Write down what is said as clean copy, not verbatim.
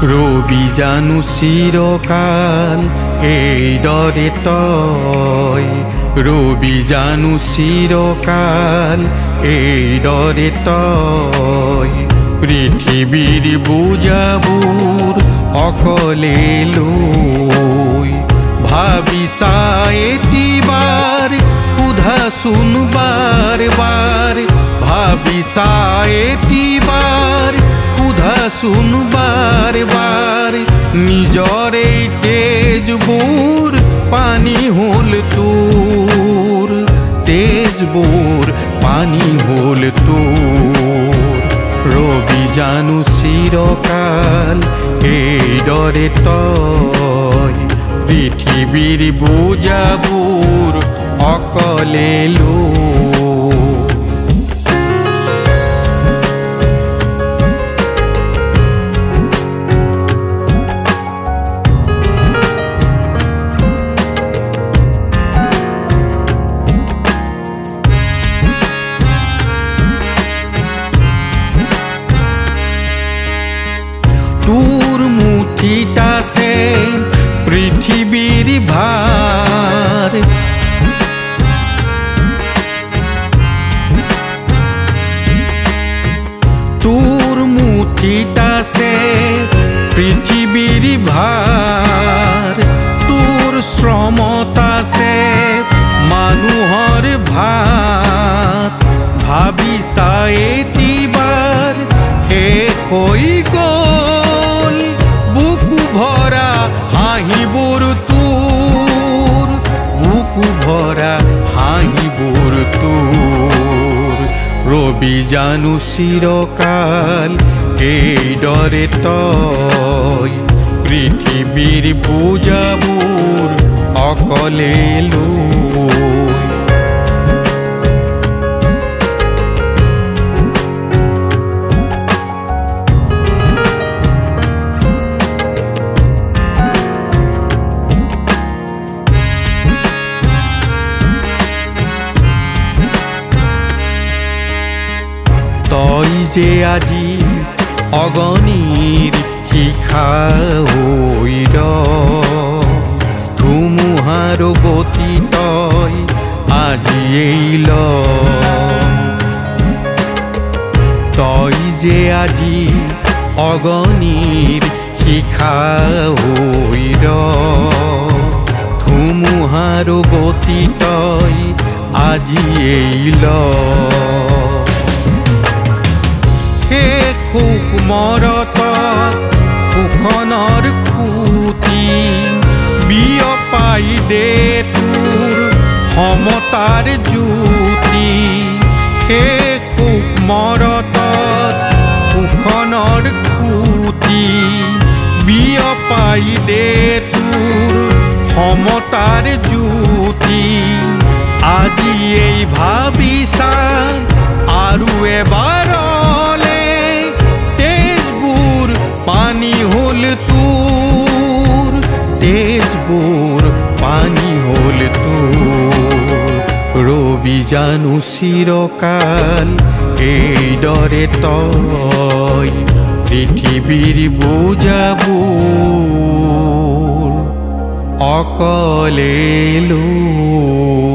ৰবি জানো চিৰকাল এইদৰে তই ৰবি জানো চিৰকাল এইদৰে তই পৃথিৱীৰ বোজাবোৰ অকলে লৈ ভাবিছা এটিবাৰ সোধাচোন বাৰ বাৰ ভাবিছা এটিবাৰ সোধাচোন বাৰ বাৰ নিজৰ এই তেজবোৰ পানী হ'ল তোৰ তেজবোৰ পানী হ'ল তোৰ ৰবি জানো চিৰকাল এইদৰে তই পৃথিৱীৰ বোজাবোৰ অকলে লৈ তোৰ মুঠিত আছে পৃথিবীৰ ভাৰ তোৰ মুঠিত আছে পৃথিবীৰ ভাৰ তোৰ শ্ৰমত আছে মানুহৰ ভাত ভাবিছা এটিবাৰ শেষ হৈ গ'ল বুকু ভৰা হাঁহিবোৰ তোৰ বুকু ভৰা হাঁহিবোৰ তোৰ ৰবি জানো চিৰকাল এইদৰে তই পৃথিৱীৰ বোজাবোৰ অকলে লৈ তই যে আজি অগণিৰ শিখা হৈ ধুমুহাৰ গতি তই আজি এইল তই যে আজি অগণিৰ শিখা হৈ ধুমুহাৰ গতি তই আজি এইল সুখ মৰত সুখনৰ খুটি বিয়পাই দে তোৰ সমতাৰ জ্যোতি সেই সুখ মৰত সুখনৰ খুটি বিয়পাই দে তোৰ সমতাৰ জ্যোতি আজি এই ভাবিছা আৰু এবাৰলে পানী হ'ল তোৰ তেজবোৰ পানী হ'ল তোৰ ৰবি জানো চিৰকাল এইদৰে তই পৃথিৱীৰ বোজাবোৰ অকলে লৈ